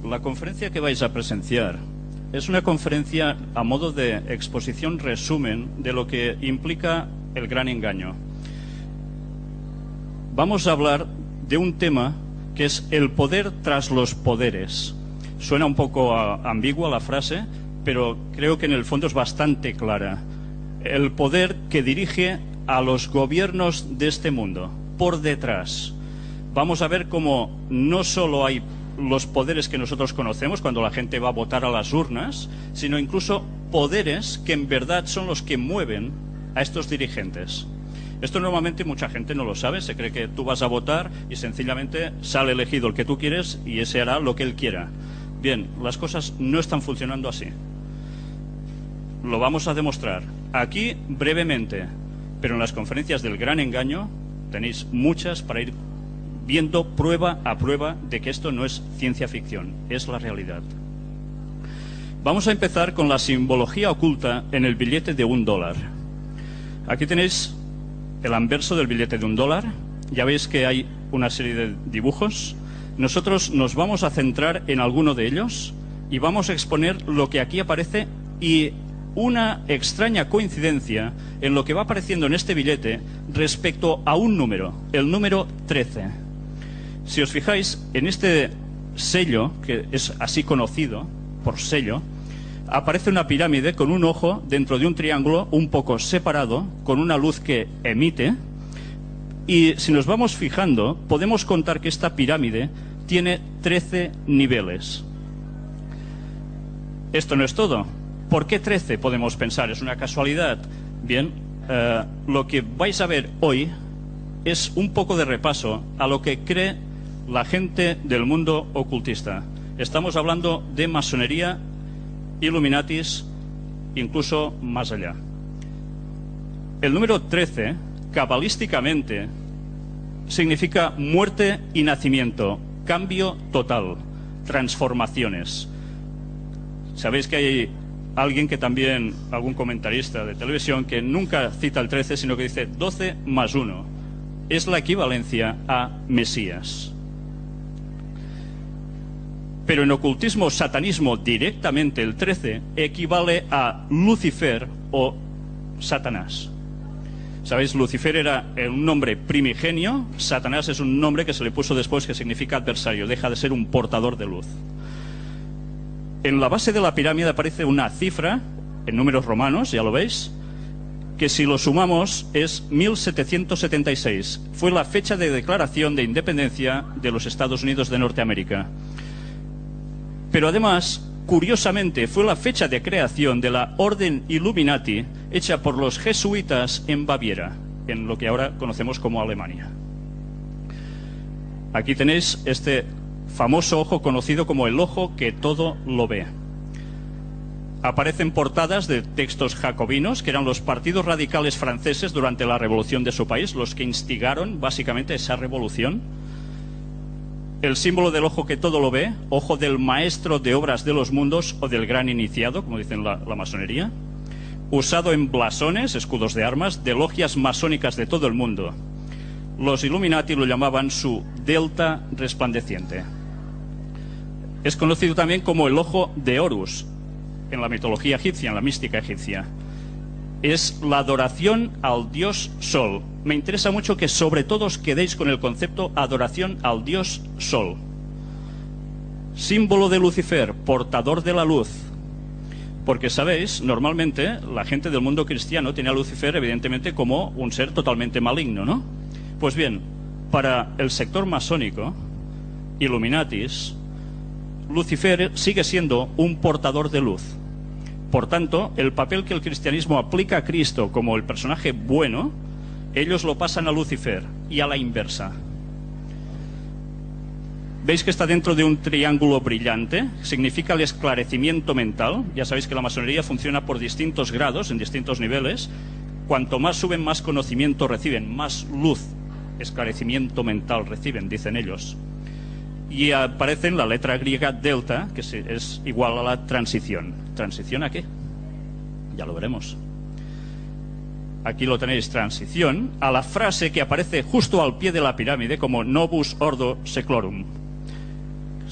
La conferencia que vais a presenciar es una conferencia a modo de exposición resumen de lo que implica el gran engaño. Vamos a hablar de un tema que es el poder tras los poderes. Suena un poco ambigua la frase, pero creo que en el fondo es bastante clara. El poder que dirige a los gobiernos de este mundo, por detrás. Vamos a ver cómo no solo hay los poderes que nosotros conocemos cuando la gente va a votar a las urnas, sino incluso poderes que en verdad son los que mueven a estos dirigentes. Esto normalmente mucha gente no lo sabe, se cree que tú vas a votar y sencillamente sale elegido el que tú quieres y ese hará lo que él quiera. Bien, las cosas no están funcionando así. Lo vamos a demostrar aquí brevemente, pero en las conferencias del gran engaño tenéis muchas para ir viendo prueba a prueba de que esto no es ciencia ficción, es la realidad. Vamos a empezar con la simbología oculta en el billete de $1. Aquí tenéis el anverso del billete de $1. Ya veis que hay una serie de dibujos. Nosotros nos vamos a centrar en alguno de ellos y vamos a exponer lo que aquí aparece y una extraña coincidencia en lo que va apareciendo en este billete respecto a un número, el número 13. Si os fijáis, en este sello, que es así conocido por sello, aparece una pirámide con un ojo dentro de un triángulo un poco separado, con una luz que emite, y si nos vamos fijando, podemos contar que esta pirámide tiene 13 niveles. Esto no es todo. ¿Por qué 13? Podemos pensar, ¿es una casualidad? Bien, lo que vais a ver hoy es un poco de repaso a lo que cree la gente del mundo ocultista. Estamos hablando de masonería, Illuminatis, incluso más allá. El número 13, cabalísticamente, significa muerte y nacimiento, cambio total, transformaciones. Sabéis que hay alguien que también, algún comentarista de televisión, que nunca cita el 13, sino que dice 12 más 1. Es la equivalencia a Mesías. Pero en ocultismo, satanismo, directamente el 13 equivale a Lucifer o Satanás. ¿Sabéis? Lucifer era un nombre primigenio, Satanás es un nombre que se le puso después que significa adversario, deja de ser un portador de luz. En la base de la pirámide aparece una cifra, en números romanos, ya lo veis, que si lo sumamos es 1776. Fue la fecha de declaración de independencia de los Estados Unidos de Norteamérica. Pero además, curiosamente, fue la fecha de creación de la Orden Illuminati hecha por los jesuitas en Baviera, en lo que ahora conocemos como Alemania. Aquí tenéis este famoso ojo conocido como el ojo que todo lo ve. Aparecen portadas de textos jacobinos, que eran los partidos radicales franceses durante la revolución de su país, los que instigaron básicamente esa revolución. El símbolo del ojo que todo lo ve, ojo del maestro de obras de los mundos o del gran iniciado, como dicen la masonería, usado en blasones, escudos de armas, de logias masónicas de todo el mundo. Los Illuminati lo llamaban su delta resplandeciente. Es conocido también como el ojo de Horus, en la mitología egipcia, en la mística egipcia. Es la adoración al dios Sol. Me interesa mucho que sobre todo os quedéis con el concepto adoración al dios Sol. Símbolo de Lucifer, portador de la luz. Porque, sabéis, normalmente la gente del mundo cristiano tiene a Lucifer evidentemente como un ser totalmente maligno, ¿no? Pues bien, para el sector masónico, Illuminatis, Lucifer sigue siendo un portador de luz. Por tanto, el papel que el cristianismo aplica a Cristo como el personaje bueno, ellos lo pasan a Lucifer y a la inversa. ¿Veis que está dentro de un triángulo brillante? Significa el esclarecimiento mental. Ya sabéis que la masonería funciona por distintos grados, en distintos niveles. Cuanto más suben, más conocimiento reciben, más luz, esclarecimiento mental reciben, dicen ellos. Y aparece en la letra griega delta, que es igual a la transición. ¿Transición a qué? Ya lo veremos. Aquí lo tenéis, transición, a la frase que aparece justo al pie de la pirámide como Novus Ordo Seclorum.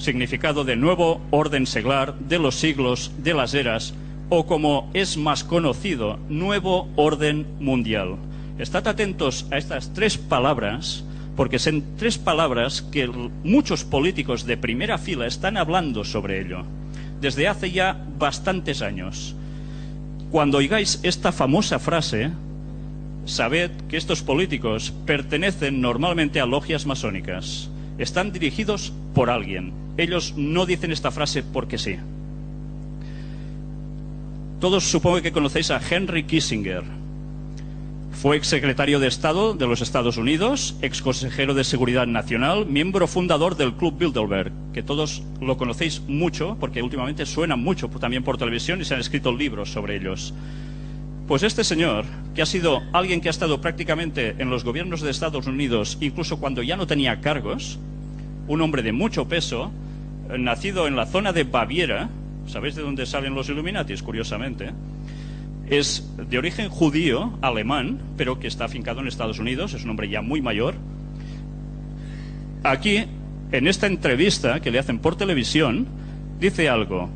significado de nuevo orden seglar, de los siglos, de las eras, o como es más conocido, nuevo orden mundial. Estad atentos a estas tres palabras, porque son tres palabras que muchos políticos de primera fila están hablando sobre ello, desde hace ya bastantes años. Cuando oigáis esta famosa frase, sabed que estos políticos pertenecen normalmente a logias masónicas. Están dirigidos por alguien. Ellos no dicen esta frase porque sí. Todos supongo que conocéis a Henry Kissinger. Fue exsecretario de Estado de los Estados Unidos, exconsejero de Seguridad Nacional, miembro fundador del Club Bilderberg, que todos lo conocéis mucho, porque últimamente suenan mucho también por televisión y se han escrito libros sobre ellos. Pues este señor, que ha sido alguien que ha estado prácticamente en los gobiernos de Estados Unidos, incluso cuando ya no tenía cargos, un hombre de mucho peso, nacido en la zona de Baviera, ¿sabéis de dónde salen los Illuminatis, curiosamente? Es de origen judío, alemán, pero que está afincado en Estados Unidos, es un hombre ya muy mayor. Aquí, en esta entrevista que le hacen por televisión, dice algo.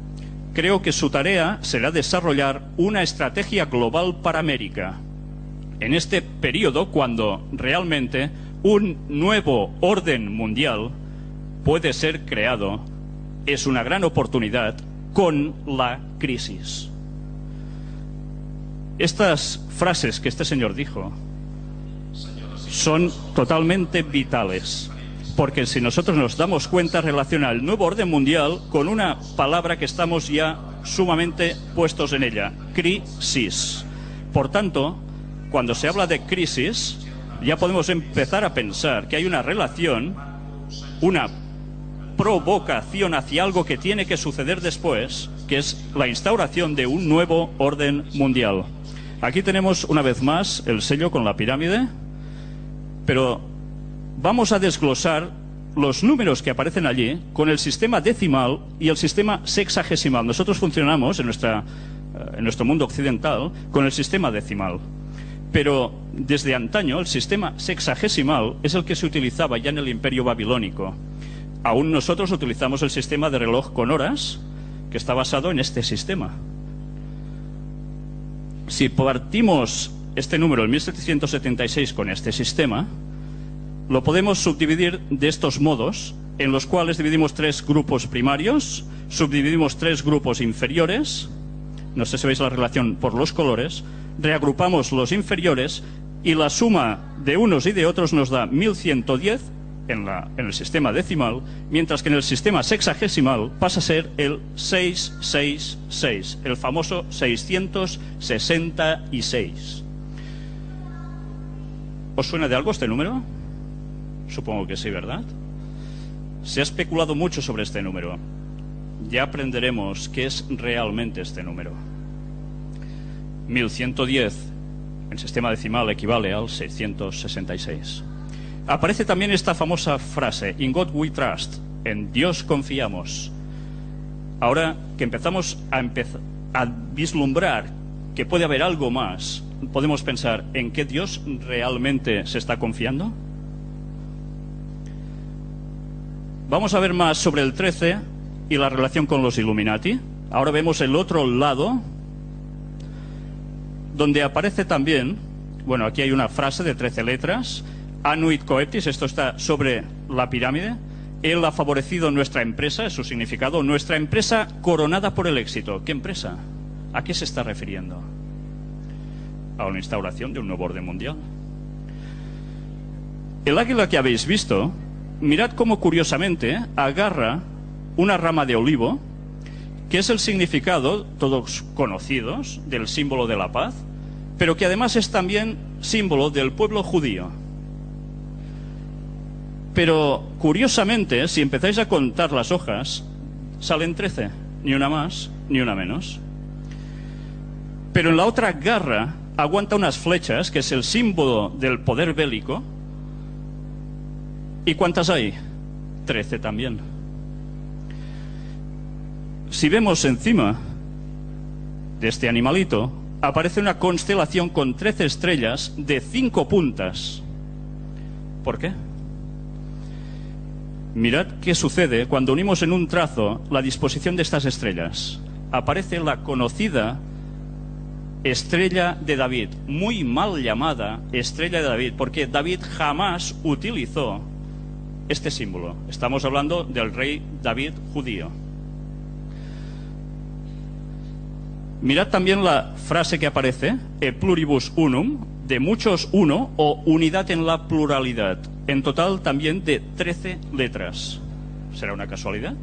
Creo que su tarea será desarrollar una estrategia global para América. En este periodo, cuando realmente un nuevo orden mundial puede ser creado, es una gran oportunidad con la crisis. Estas frases que este señor dijo son totalmente vitales, porque si nosotros nos damos cuenta, relaciona el nuevo orden mundial con una palabra que estamos ya sumamente puestos en ella: crisis. Por tanto, cuando se habla de crisis, ya podemos empezar a pensar que hay una relación, una provocación hacia algo que tiene que suceder después, que es la instauración de un nuevo orden mundial. Aquí tenemos una vez más el sello con la pirámide, pero vamos a desglosar los números que aparecen allí con el sistema decimal y el sistema sexagesimal. Nosotros funcionamos en nuestro mundo occidental con el sistema decimal, pero desde antaño el sistema sexagesimal es el que se utilizaba ya en el Imperio Babilónico. Aún nosotros utilizamos el sistema de reloj con horas, que está basado en este sistema. Si partimos este número, el 1776, con este sistema, lo podemos subdividir de estos modos, en los cuales dividimos tres grupos primarios, subdividimos tres grupos inferiores, no sé si veis la relación por los colores, reagrupamos los inferiores y la suma de unos y de otros nos da 1110 en el sistema decimal, mientras que en el sistema sexagesimal pasa a ser el 666, el famoso 666. ¿Os suena de algo este número? Supongo que sí, ¿verdad? Se ha especulado mucho sobre este número. Ya aprenderemos qué es realmente este número. 1110 en sistema decimal equivale al 666. Aparece también esta famosa frase, In God we trust, en Dios confiamos. Ahora que empezamos a vislumbrar que puede haber algo más, podemos pensar, ¿en qué Dios realmente se está confiando? Vamos a ver más sobre el 13 y la relación con los Illuminati. Ahora vemos el otro lado, donde aparece también, bueno, aquí hay una frase de 13 letras, Annuit Coeptis, esto está sobre la pirámide. Él ha favorecido nuestra empresa, es su significado, nuestra empresa coronada por el éxito. ¿Qué empresa? ¿A qué se está refiriendo? A una instauración de un nuevo orden mundial. El águila que habéis visto, mirad cómo curiosamente agarra una rama de olivo, que es el significado, todos conocidos, del símbolo de la paz, pero que además es también símbolo del pueblo judío. Pero, curiosamente, si empezáis a contar las hojas, salen 13, ni una más, ni una menos. Pero en la otra garra aguanta unas flechas, que es el símbolo del poder bélico. ¿Y cuántas hay? 13 también. Si vemos encima de este animalito, aparece una constelación con 13 estrellas de 5 puntas. ¿Por qué? Mirad qué sucede cuando unimos en un trazo la disposición de estas estrellas. Aparece la conocida estrella de David, muy mal llamada estrella de David, porque David jamás utilizó este símbolo. Estamos hablando del rey David judío. Mirad también la frase que aparece, e pluribus unum, de muchos uno, o unidad en la pluralidad. En total también de 13 letras. ¿Será una casualidad?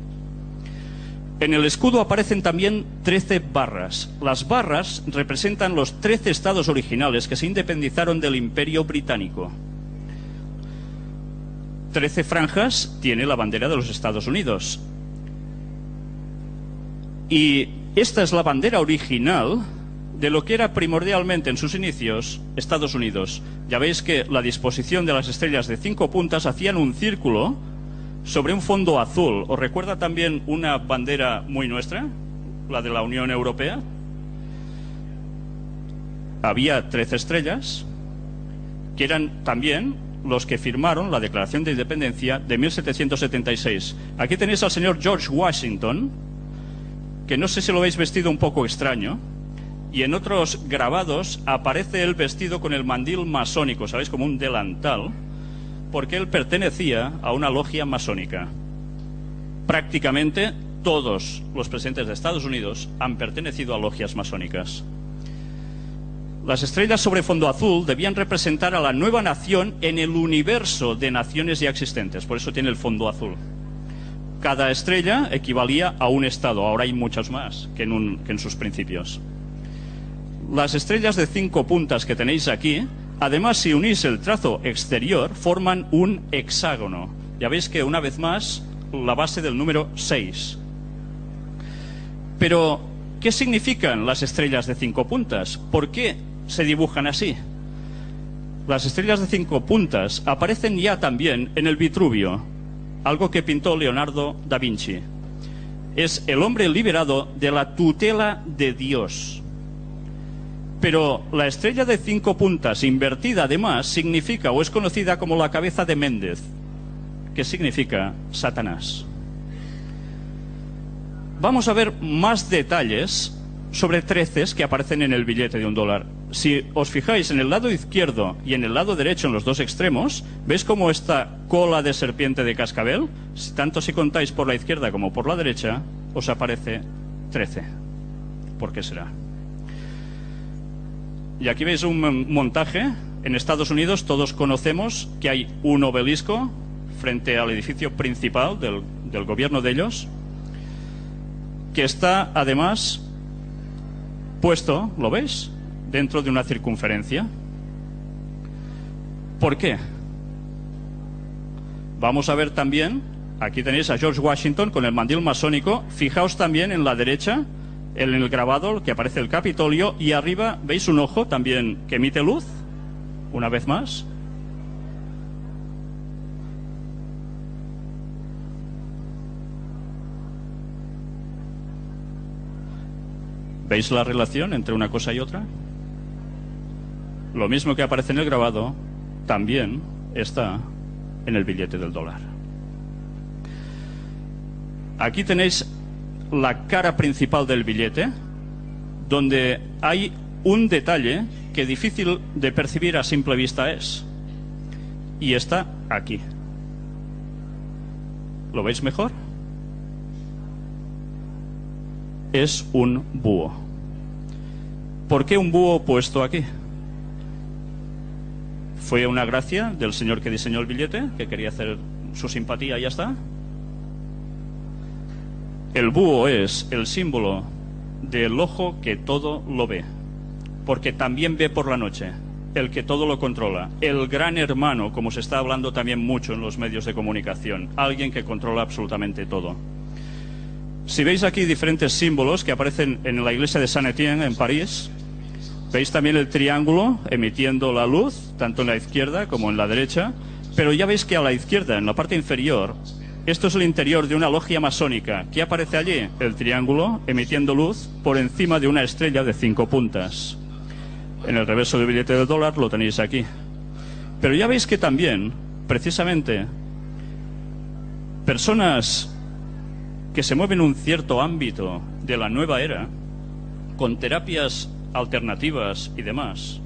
En el escudo aparecen también 13 barras. Las barras representan los 13 estados originales que se independizaron del Imperio Británico. 13 franjas tiene la bandera de los Estados Unidos. Y esta es la bandera original de lo que era primordialmente en sus inicios Estados Unidos. Ya veis que la disposición de las estrellas de 5 puntas hacían un círculo sobre un fondo azul. ¿Os recuerda también una bandera muy nuestra? La de la Unión Europea. Había 13 estrellas, que eran también los que firmaron la Declaración de Independencia de 1776. Aquí tenéis al señor George Washington, que no sé si lo veis vestido un poco extraño, y en otros grabados aparece él vestido con el mandil masónico, ¿sabéis? Como un delantal, porque él pertenecía a una logia masónica. Prácticamente todos los presidentes de Estados Unidos han pertenecido a logias masónicas. Las estrellas sobre fondo azul debían representar a la nueva nación en el universo de naciones ya existentes, por eso tiene el fondo azul. Cada estrella equivalía a un estado, ahora hay muchas más que en sus principios. Las estrellas de 5 puntas que tenéis aquí, además, si unís el trazo exterior, forman un hexágono. Ya veis que, una vez más, la base del número 6. Pero, ¿qué significan las estrellas de 5 puntas? ¿Por qué se dibujan así? Las estrellas de 5 puntas aparecen ya también en el Vitruvio, algo que pintó Leonardo da Vinci. Es el hombre liberado de la tutela de Dios. Pero la estrella de 5 puntas invertida, además, significa o es conocida como la cabeza de Méndez, que significa Satanás. Vamos a ver más detalles sobre 13 que aparecen en el billete de $1. Si os fijáis en el lado izquierdo y en el lado derecho, en los dos extremos, ¿veis cómo esta cola de serpiente de cascabel? Tanto si contáis por la izquierda como por la derecha, os aparece 13. ¿Por qué será? Y aquí veis un montaje. En Estados Unidos todos conocemos que hay un obelisco frente al edificio principal del gobierno de ellos, que está además puesto, ¿lo veis?, dentro de una circunferencia. ¿Por qué? Vamos a ver también, aquí tenéis a George Washington con el mandil masónico. Fijaos también en la derecha, en el grabado, que aparece el Capitolio, y arriba veis un ojo también que emite luz, una vez más. ¿Veis la relación entre una cosa y otra? Lo mismo que aparece en el grabado, también está en el billete del $1. Aquí tenéis la cara principal del billete, donde hay un detalle que difícil de percibir a simple vista es, y está aquí. ¿Lo veis mejor? Es un búho. ¿Por qué un búho puesto aquí? ¿Fue una gracia del señor que diseñó el billete, que quería hacer su simpatía y ya está? El búho es el símbolo del ojo que todo lo ve, porque también ve por la noche, el que todo lo controla, el gran hermano, como se está hablando también mucho en los medios de comunicación, alguien que controla absolutamente todo. Si veis aquí diferentes símbolos que aparecen en la iglesia de Saint-Étienne en París, veis también el triángulo emitiendo la luz, tanto en la izquierda como en la derecha, pero ya veis que a la izquierda, en la parte inferior, esto es el interior de una logia masónica. ¿Qué aparece allí? El triángulo emitiendo luz por encima de una estrella de 5 puntas. En el reverso del billete del $1 lo tenéis aquí. Pero ya veis que también, precisamente, Personas que se mueven en un cierto ámbito de la nueva era, con terapias alternativas y demás,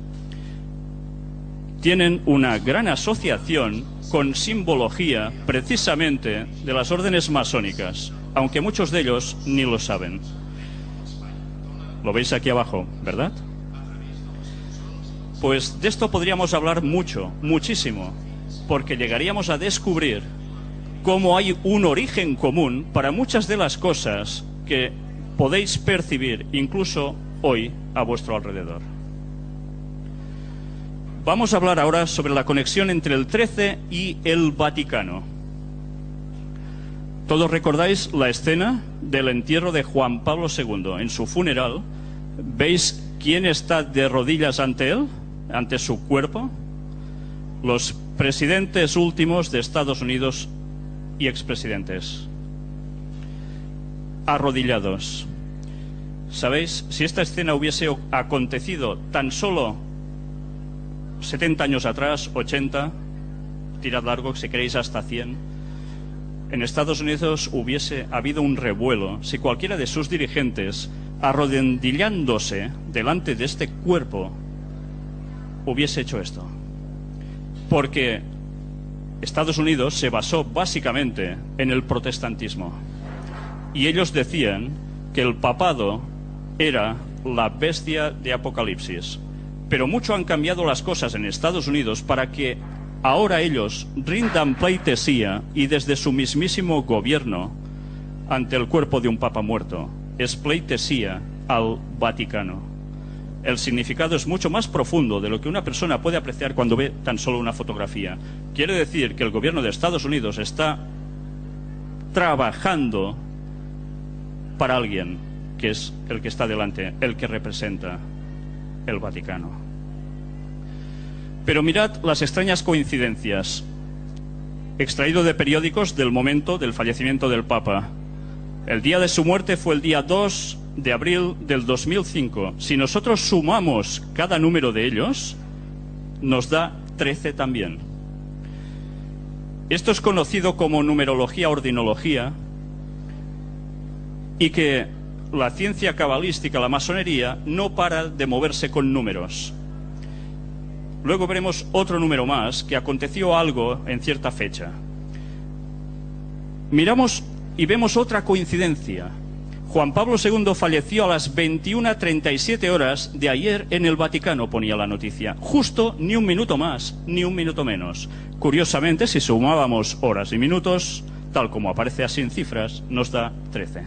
tienen una gran asociación con simbología precisamente de las órdenes masónicas, aunque muchos de ellos ni lo saben. Lo veis aquí abajo, ¿verdad? Pues de esto podríamos hablar mucho, muchísimo, porque llegaríamos a descubrir cómo hay un origen común para muchas de las cosas que podéis percibir incluso hoy a vuestro alrededor. Vamos a hablar ahora sobre la conexión entre el 13 y el Vaticano. Todos recordáis la escena del entierro de Juan Pablo II. En su funeral, ¿veis quién está de rodillas ante él, ante su cuerpo? Los presidentes últimos de Estados Unidos y expresidentes, arrodillados. ¿Sabéis? Si esta escena hubiese acontecido tan solo 70 años atrás, 80, tirad largo, si queréis hasta 100, en Estados Unidos hubiese habido un revuelo si cualquiera de sus dirigentes, arrodillándose delante de este cuerpo, hubiese hecho esto. Porque Estados Unidos se basó básicamente en el protestantismo. Y ellos decían que el papado era la bestia de Apocalipsis. Pero mucho han cambiado las cosas en Estados Unidos para que ahora ellos rindan pleitesía y desde su mismísimo gobierno ante el cuerpo de un papa muerto es pleitesía al Vaticano. El significado es mucho más profundo de lo que una persona puede apreciar cuando ve tan solo una fotografía. Quiere decir que el gobierno de Estados Unidos está trabajando para alguien que es el que está delante, el que representa el Vaticano. Pero mirad las extrañas coincidencias. Extraído de periódicos del momento del fallecimiento del Papa. El día de su muerte fue el día 2 de abril del 2005. Si nosotros sumamos cada número de ellos, nos da 13 también. Esto es conocido como numerología ordinología, y que la ciencia cabalística, la masonería, no para de moverse con números. Luego veremos otro número más, que aconteció algo en cierta fecha. Miramos y vemos otra coincidencia. Juan Pablo II falleció a las 21:37 horas de ayer en el Vaticano, ponía la noticia. Justo ni un minuto más, ni un minuto menos. Curiosamente, si sumábamos horas y minutos, tal como aparece así en cifras, nos da 13.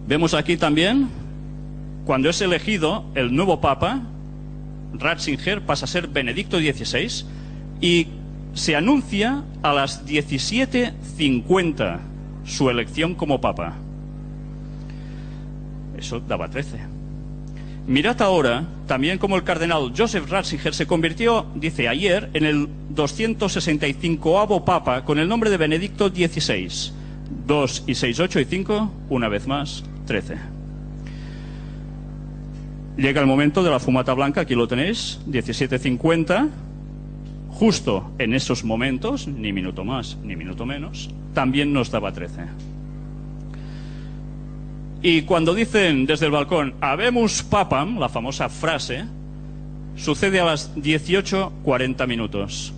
Vemos aquí también, cuando es elegido el nuevo Papa, Ratzinger pasa a ser Benedicto XVI, y se anuncia a las 17:50 su elección como Papa. Eso daba 13. Mirad ahora también cómo el cardenal Joseph Ratzinger se convirtió, dice ayer, en el 265º Papa con el nombre de Benedicto XVI. 2 y 6, 8 y 5, una vez más, 13. Llega el momento de la fumata blanca, aquí lo tenéis, 17:50. Justo en esos momentos, ni minuto más ni minuto menos, también nos daba 13. Y cuando dicen desde el balcón "Habemus Papam", la famosa frase, sucede a las 18:40 minutos.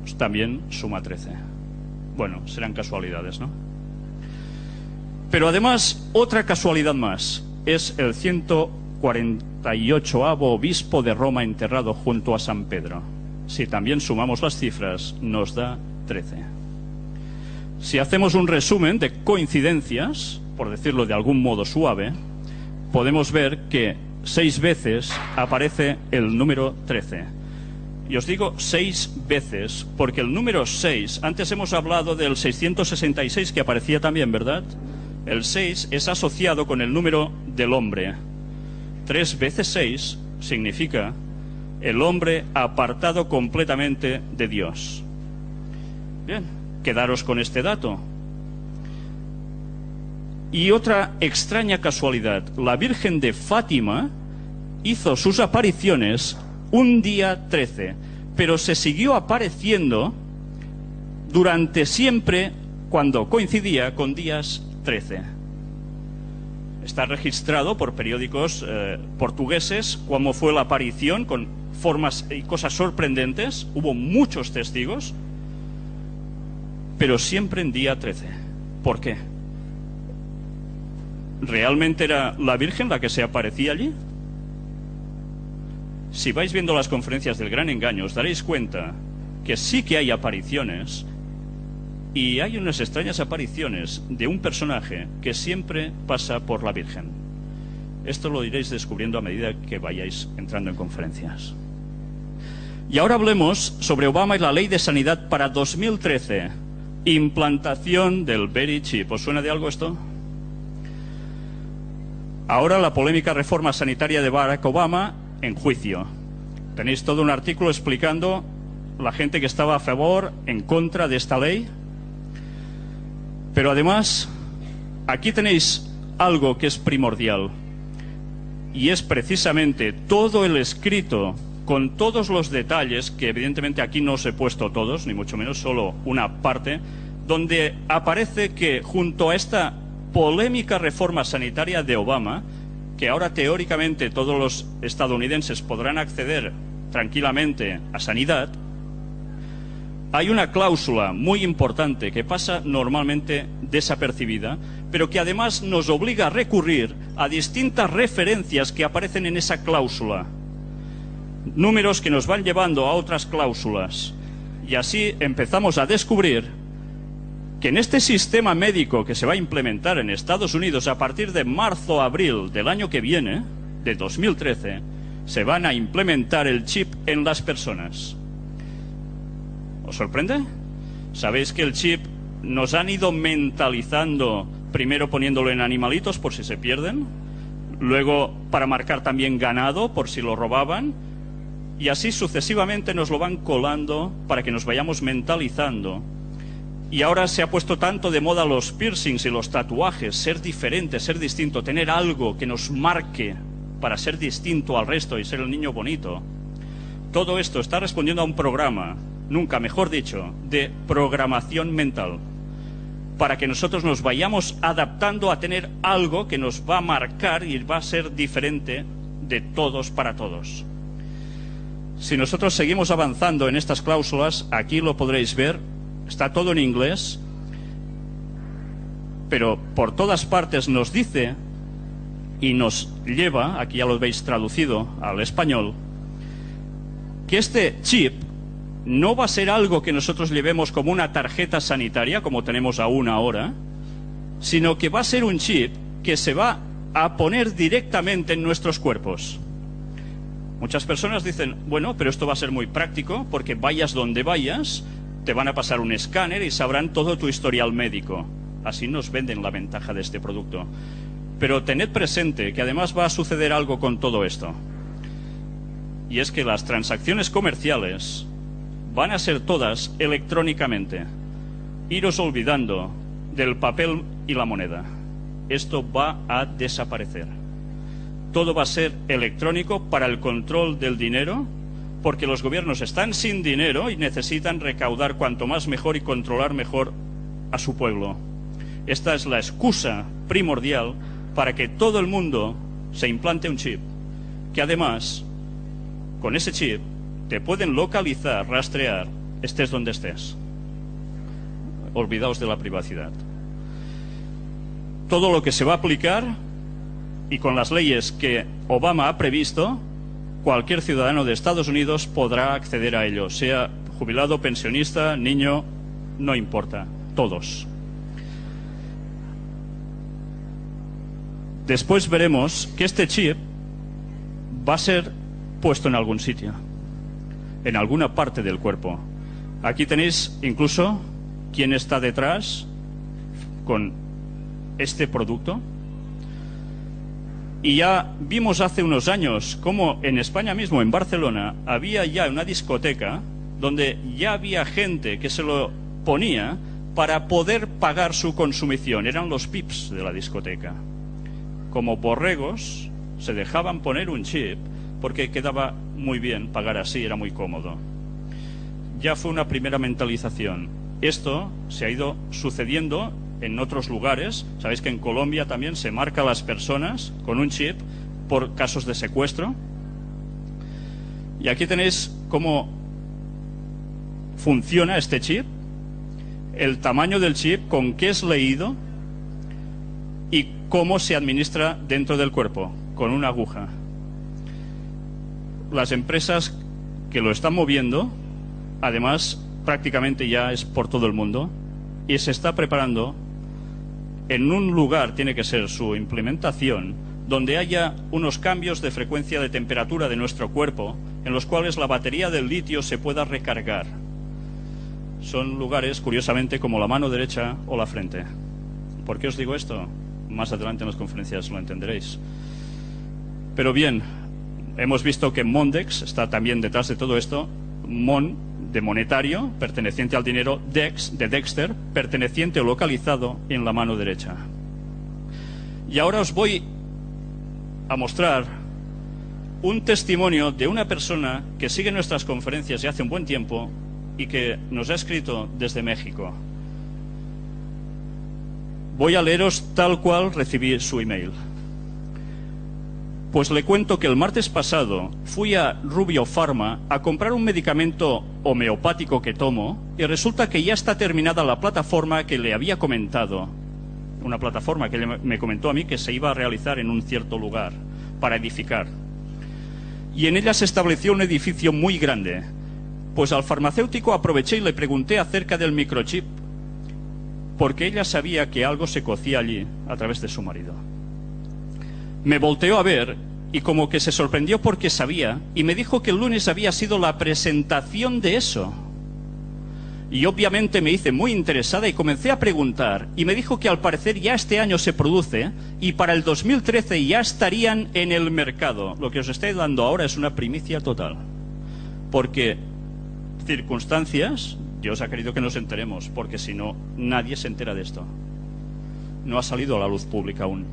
Pues también suma 13. Bueno, serán casualidades, ¿no? Pero además, otra casualidad más es el 148º obispo de Roma enterrado junto a San Pedro. Si también sumamos las cifras, nos da 13. Si hacemos un resumen de coincidencias, por decirlo de algún modo suave, podemos ver que 6 veces aparece el número 13. Y os digo 6 veces, porque el número 6, antes hemos hablado del 666 que aparecía también, ¿verdad? El 6 es asociado con el número del hombre. 3 veces 6 significa el hombre apartado completamente de Dios. Bien, quedaros con este dato. Y otra extraña casualidad, la Virgen de Fátima hizo sus apariciones un día 13, pero se siguió apareciendo durante siempre cuando coincidía con días 13. Está registrado por periódicos portugueses cómo fue la aparición, con formas y cosas sorprendentes. Hubo muchos testigos, pero siempre en día 13. ¿Por qué? ¿Realmente era la Virgen la que se aparecía allí? Si vais viendo las conferencias del Gran Engaño, os daréis cuenta que sí que hay apariciones, y hay unas extrañas apariciones de un personaje que siempre pasa por la Virgen. Esto lo iréis descubriendo a medida que vayáis entrando en conferencias. Y ahora hablemos sobre Obama y la Ley de Sanidad para 2013. Implantación del Very Chip. ¿Os suena de algo esto? Ahora la polémica reforma sanitaria de Barack Obama en juicio. Tenéis todo un artículo explicando la gente que estaba a favor, en contra de esta ley. Pero además, aquí tenéis algo que es primordial, y es precisamente todo el escrito con todos los detalles, que evidentemente aquí no os he puesto todos, ni mucho menos, solo una parte, donde aparece que junto a esta polémica reforma sanitaria de Obama, que ahora teóricamente todos los estadounidenses podrán acceder tranquilamente a sanidad, hay una cláusula muy importante que pasa normalmente desapercibida, pero que además nos obliga a recurrir a distintas referencias que aparecen en esa cláusula. Números que nos van llevando a otras cláusulas. Y así empezamos a descubrir que en este sistema médico que se va a implementar en Estados Unidos a partir de marzo-abril del año que viene, de 2013, se van a implementar el chip en las personas. ¿Os sorprende? ¿Sabéis que el chip nos han ido mentalizando, primero poniéndolo en animalitos por si se pierden, luego para marcar también ganado por si lo robaban, y así sucesivamente nos lo van colando para que nos vayamos mentalizando? Y ahora se ha puesto tanto de moda los piercings y los tatuajes, ser diferente, ser distinto, tener algo que nos marque para ser distinto al resto y ser el niño bonito. Todo esto está respondiendo a un programa, nunca mejor dicho, de programación mental, para que nosotros nos vayamos adaptando a tener algo que nos va a marcar y va a ser diferente de todos para todos. Si nosotros seguimos avanzando en estas cláusulas, aquí lo podréis ver, está todo en inglés, pero por todas partes nos dice y nos lleva, aquí ya lo veis traducido al español, que este chip no va a ser algo que nosotros llevemos como una tarjeta sanitaria, como tenemos aún ahora, sino que va a ser un chip que se va a poner directamente en nuestros cuerpos. Muchas personas dicen, bueno, pero esto va a ser muy práctico, porque vayas donde vayas, te van a pasar un escáner y sabrán todo tu historial médico. Así nos venden la ventaja de este producto. Pero tened presente que además va a suceder algo con todo esto. Y es que las transacciones comerciales van a ser todas electrónicamente. Iros olvidando del papel y la moneda. Esto va a desaparecer. Todo va a ser electrónico para el control del dinero, porque los gobiernos están sin dinero y necesitan recaudar cuanto más mejor y controlar mejor a su pueblo. Esta es la excusa primordial para que todo el mundo se implante un chip, que además, con ese chip, te pueden localizar, rastrear, estés donde estés. Olvidaos de la privacidad. Todo lo que se va a aplicar, y con las leyes que Obama ha previsto, cualquier ciudadano de Estados Unidos podrá acceder a ello, sea jubilado, pensionista, niño, no importa, todos. Después veremos que este chip va a ser puesto en algún sitio, en alguna parte del cuerpo. Aquí tenéis incluso quién está detrás con este producto. Y ya vimos hace unos años cómo en España mismo, en Barcelona, había ya una discoteca donde ya había gente que se lo ponía para poder pagar su consumición. Eran los pips de la discoteca. Como borregos, se dejaban poner un chip porque quedaba muy bien pagar así, era muy cómodo. ya fue una primera mentalización. Esto se ha ido sucediendo en otros lugares. Sabéis que en Colombia también se marca a las personas con un chip por casos de secuestro. Y aquí tenéis cómo funciona este chip, el tamaño del chip, con qué es leído y cómo se administra dentro del cuerpo, con una aguja. Las empresas que lo están moviendo, además, prácticamente ya es por todo el mundo, y se está preparando en un lugar, tiene que ser su implementación, donde haya unos cambios de frecuencia de temperatura de nuestro cuerpo, en los cuales la batería del litio se pueda recargar. Son lugares, curiosamente, como la mano derecha o la frente. ¿Por qué os digo esto? Más adelante en las conferencias lo entenderéis. Pero bien, hemos visto que Mondex está también detrás de todo esto. Mon, de monetario, perteneciente al dinero. Dex, de Dexter, perteneciente o localizado en la mano derecha. Y ahora os voy a mostrar un testimonio de una persona que sigue nuestras conferencias ya hace un buen tiempo y que nos ha escrito desde México. Voy a leeros tal cual recibí su email. Pues le cuento que el martes pasado fui a Rubio Pharma a comprar un medicamento homeopático que tomo y resulta que ya está terminada la plataforma que le había comentado. Una plataforma que me comentó a mí que se iba a realizar en un cierto lugar para edificar. Y en ella se estableció un edificio muy grande. Pues al farmacéutico aproveché y le pregunté acerca del microchip, porque ella sabía que algo se cocía allí a través de su marido. Me volteó a ver y como que se sorprendió porque sabía, y me dijo que el lunes había sido la presentación de eso. Y obviamente me hice muy interesada y comencé a preguntar, y me dijo que al parecer ya este año se produce y para el 2013 ya estarían en el mercado. Lo que os estoy dando ahora es una primicia total, porque circunstancias, Dios ha querido que nos enteremos, porque si no, nadie se entera de esto. No ha salido a la luz pública aún.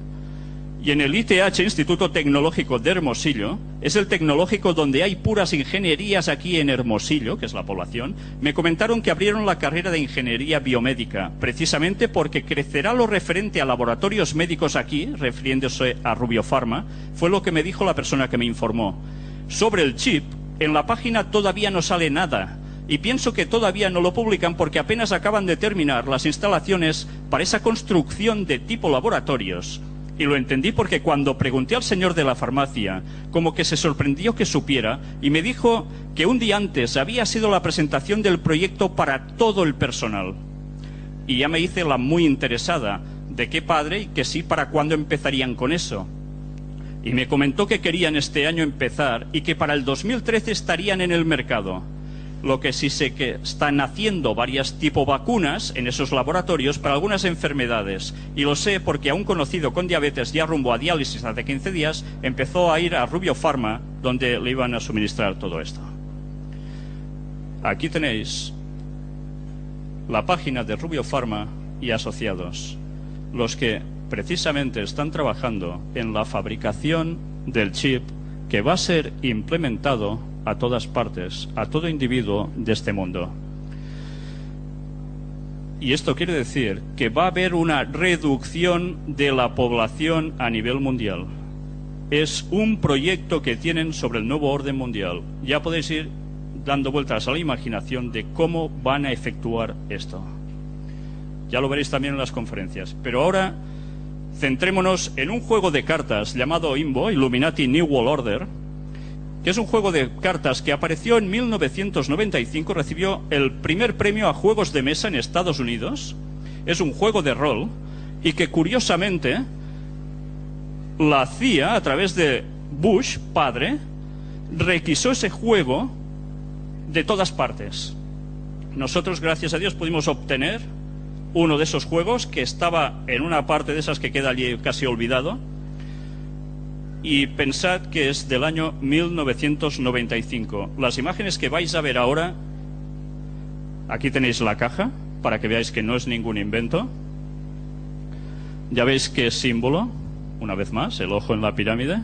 Y en el ITH, Instituto Tecnológico de Hermosillo, es el tecnológico donde hay puras ingenierías aquí en Hermosillo, que es la población, me comentaron que abrieron la carrera de ingeniería biomédica, precisamente porque crecerá lo referente a laboratorios médicos aquí, refiriéndose a Rubio Pharma, fue lo que me dijo la persona que me informó. Sobre el chip, en la página todavía no sale nada, y pienso que todavía no lo publican porque apenas acaban de terminar las instalaciones para esa construcción de tipo laboratorios. Y lo entendí porque cuando pregunté al señor de la farmacia, como que se sorprendió que supiera, y me dijo que un día antes había sido la presentación del proyecto para todo el personal. Y ya me hice la muy interesada, de qué padre y que sí, para cuándo empezarían con eso. Y me comentó que querían este año empezar y que para el 2013 estarían en el mercado. Lo que sí sé que están haciendo varias tipo vacunas en esos laboratorios para algunas enfermedades. Y lo sé porque a un conocido con diabetes ya rumbo a diálisis hace 15 días empezó a ir a Rubio Pharma donde le iban a suministrar todo esto. Aquí tenéis la página de Rubio Pharma y asociados, los que precisamente están trabajando en la fabricación del chip que va a ser implementado a todas partes, a todo individuo de este mundo. Y esto quiere decir que va a haber una reducción de la población a nivel mundial. Es un proyecto que tienen sobre el nuevo orden mundial. Ya podéis ir dando vueltas a la imaginación de cómo van a efectuar esto. Ya lo veréis también en las conferencias. Pero ahora centrémonos en un juego de cartas llamado INVO, Illuminati New World Order, que es un juego de cartas que apareció en 1995, recibió el primer premio a juegos de mesa en Estados Unidos. Es un juego de rol y que curiosamente la CIA, a través de Bush, padre, requisó ese juego de todas partes. Nosotros, gracias a Dios, pudimos obtener uno de esos juegos que estaba en una parte de esas que queda allí casi olvidado. Y pensad que es del año 1995. Las imágenes que vais a ver ahora, aquí tenéis la caja, para que veáis que no es ningún invento. Ya veis que es símbolo, una vez más, el ojo en la pirámide.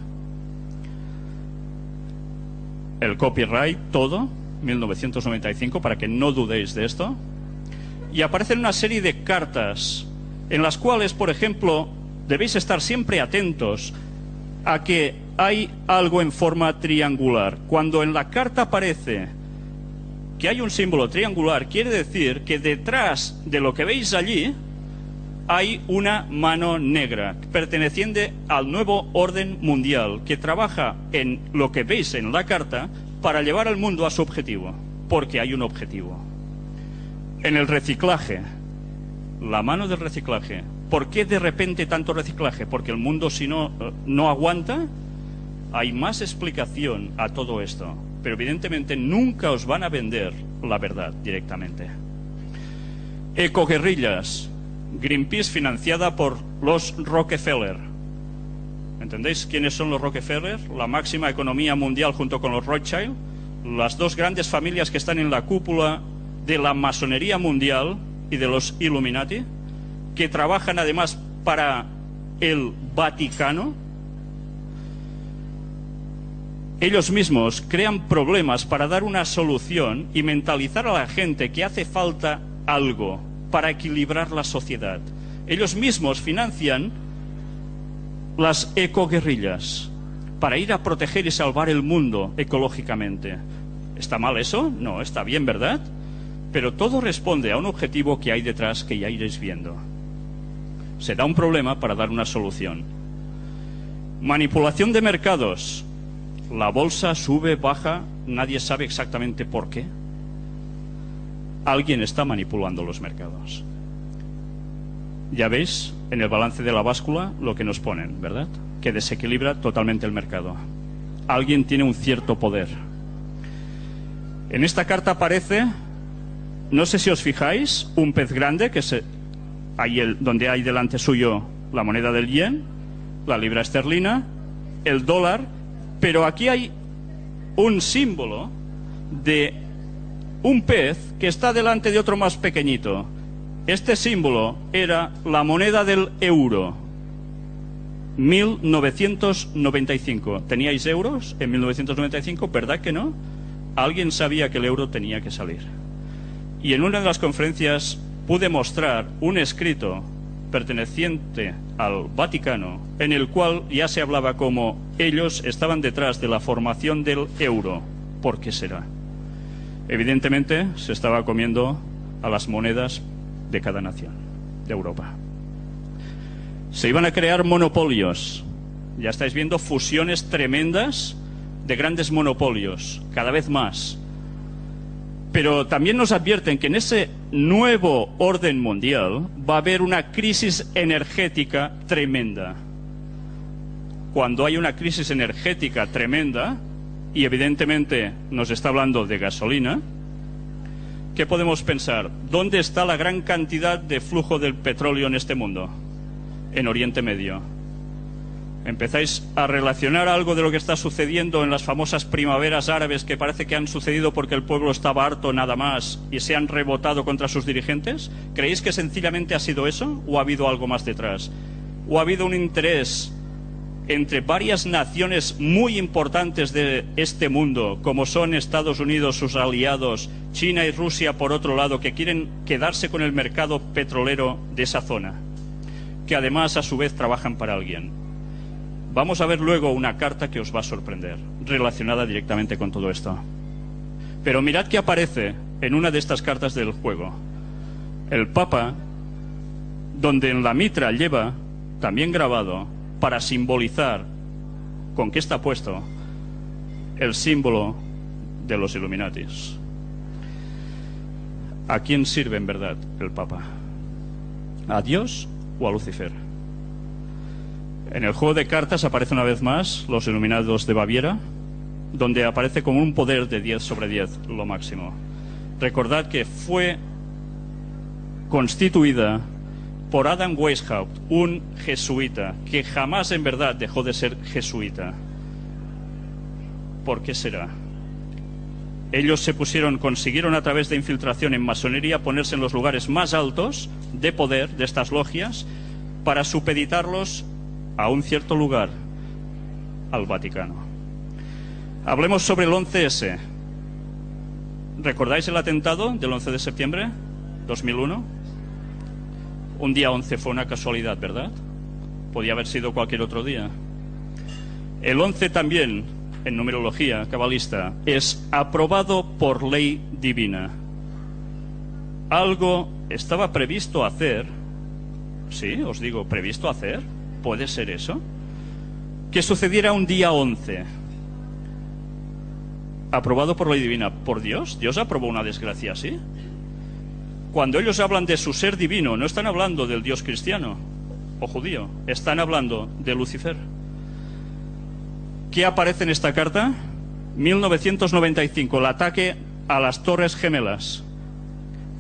El copyright, todo. 1995, para que no dudéis de esto, y aparecen una serie de cartas en las cuales, por ejemplo, debéis estar siempre atentos a que hay algo en forma triangular. Cuando en la carta aparece que hay un símbolo triangular, quiere decir que detrás de lo que veis allí hay una mano negra perteneciente al nuevo orden mundial que trabaja en lo que veis en la carta para llevar al mundo a su objetivo, porque hay un objetivo. En el reciclaje, la mano del reciclaje. ¿Por qué de repente tanto reciclaje? Porque el mundo, si no aguanta. Hay más explicación a todo esto, pero evidentemente nunca os van a vender la verdad directamente. Ecoguerrillas. Greenpeace financiada por los Rockefeller. ¿Entendéis quiénes son los Rockefeller? La máxima economía mundial junto con los Rothschild. Las dos grandes familias que están en la cúpula de la masonería mundial y de los Illuminati, que trabajan además para el Vaticano. Ellos mismos crean problemas para dar una solución y mentalizar a la gente que hace falta algo para equilibrar la sociedad. Ellos mismos financian las ecoguerrillas para ir a proteger y salvar el mundo ecológicamente. ¿Está mal eso? No, está bien, ¿verdad? Pero todo responde a un objetivo que hay detrás que ya iréis viendo. Se da un problema para dar una solución. Manipulación de mercados. La bolsa sube, baja, nadie sabe exactamente por qué. Alguien está manipulando los mercados. Ya veis en el balance de la báscula lo que nos ponen, ¿verdad? Que desequilibra totalmente el mercado. Alguien tiene un cierto poder. En esta carta aparece, no sé si os fijáis, un pez grande, que es ahí donde hay delante suyo la moneda del yen, la libra esterlina, el dólar, pero aquí hay un símbolo de un pez que está delante de otro más pequeñito. Este símbolo era la moneda del euro. 1995. ¿Teníais euros en 1995? ¿Verdad que no? Alguien sabía que el euro tenía que salir. Y en una de las conferencias pude mostrar un escrito perteneciente al Vaticano, en el cual ya se hablaba como ellos estaban detrás de la formación del euro. ¿Por qué será? Evidentemente se estaba comiendo a las monedas de cada nación de Europa. Se iban a crear monopolios. Ya estáis viendo fusiones tremendas de grandes monopolios, cada vez más. Pero también nos advierten que en ese nuevo orden mundial va a haber una crisis energética tremenda. Cuando hay una crisis energética tremenda, y evidentemente nos está hablando de gasolina, ¿qué podemos pensar? ¿Dónde está la gran cantidad de flujo del petróleo en este mundo? En Oriente Medio. Empezáis a relacionar algo de lo que está sucediendo en las famosas primaveras árabes que parece que han sucedido porque el pueblo estaba harto nada más y se han rebotado contra sus dirigentes. ¿Creéis que sencillamente ha sido eso o ha habido algo más detrás? ¿O ha habido un interés entre varias naciones muy importantes de este mundo, como son Estados Unidos, sus aliados, China y Rusia por otro lado, que quieren quedarse con el mercado petrolero de esa zona, que además a su vez trabajan para alguien? Vamos a ver luego una carta que os va a sorprender, relacionada directamente con todo esto. Pero mirad que aparece en una de estas cartas del juego. El Papa, donde en la mitra lleva, también grabado, para simbolizar con qué está puesto, el símbolo de los Illuminatis. ¿A quién sirve en verdad el Papa? ¿A Dios o a Lucifer? En el juego de cartas aparece una vez más los Iluminados de Baviera, donde aparece como un poder de 10 sobre 10, lo máximo. Recordad que fue constituida por Adam Weishaupt, un jesuita, que jamás en verdad dejó de ser jesuita. ¿Por qué será? Ellos consiguieron a través de infiltración en masonería ponerse en los lugares más altos de poder de estas logias para supeditarlos a un cierto lugar, al Vaticano. Hablemos sobre el 11S. ¿Recordáis el atentado del 11 de septiembre 2001? Un día 11 fue una casualidad, ¿verdad? Podía haber sido cualquier otro día. El 11 también, en numerología cabalista, es aprobado por ley divina. Algo estaba previsto hacer, sí, os digo, previsto hacer, puede ser eso, que sucediera un día 11. Aprobado por ley divina. ¿Por Dios? ¿Dios aprobó una desgracia así? Cuando ellos hablan de su ser divino, no están hablando del Dios cristiano o judío, están hablando de Lucifer. ¿Qué aparece en esta carta? 1995, el ataque a las Torres Gemelas.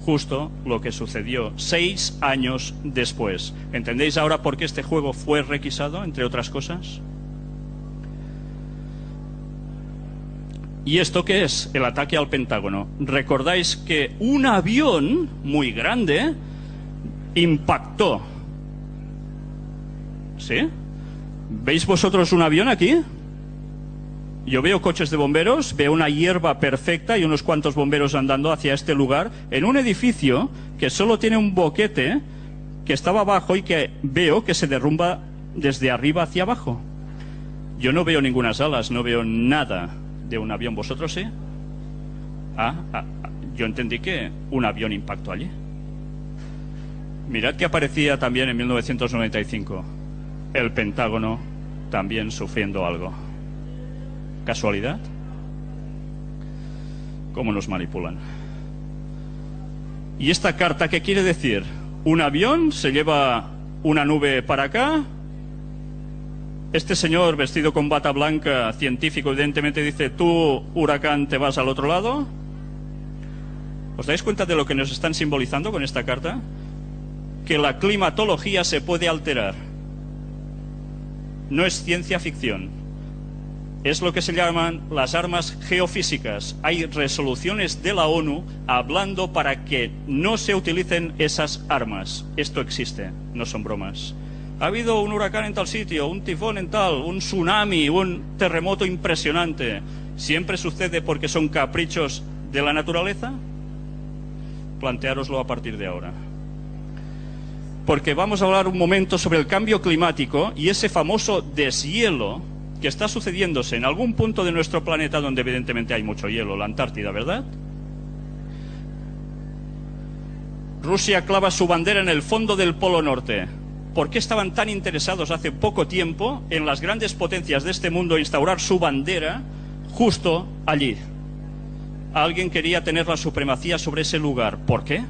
Justo lo que sucedió 6 años después. ¿Entendéis ahora por qué este juego fue requisado, entre otras cosas? ¿Y esto qué es? El ataque al Pentágono. ¿Recordáis que un avión muy grande impactó? ¿Sí? ¿Veis vosotros un avión aquí? Yo veo coches de bomberos, veo una hierba perfecta y unos cuantos bomberos andando hacia este lugar, en un edificio que solo tiene un boquete que estaba abajo y que veo que se derrumba desde arriba hacia abajo. Yo no veo ninguna alas, no veo nada de un avión. ¿Vosotros sí? Yo entendí que un avión impactó allí. Mirad que aparecía también en 1995 el Pentágono también sufriendo algo. ¿Casualidad? ¿Cómo nos manipulan? ¿Y esta carta qué quiere decir? ¿Un avión se lleva una nube para acá? Este señor vestido con bata blanca, científico, evidentemente dice: tú, huracán, te vas al otro lado. ¿Os dais cuenta de lo que nos están simbolizando con esta carta? Que la climatología se puede alterar. No es ciencia ficción. Es lo que se llaman las armas geofísicas. Hay resoluciones de la ONU hablando para que no se utilicen esas armas. Esto existe, no son bromas. Ha habido un huracán en tal sitio, un tifón en tal, un tsunami, un terremoto impresionante. ¿Siempre sucede porque son caprichos de la naturaleza? Planteároslo a partir de ahora. Porque vamos a hablar un momento sobre el cambio climático y ese famoso deshielo que está sucediéndose en algún punto de nuestro planeta donde evidentemente hay mucho hielo, la Antártida, ¿verdad? Rusia clava su bandera en el fondo del Polo Norte. ¿Por qué estaban tan interesados hace poco tiempo en las grandes potencias de este mundo instaurar su bandera justo allí? Alguien quería tener la supremacía sobre ese lugar. ¿Por qué?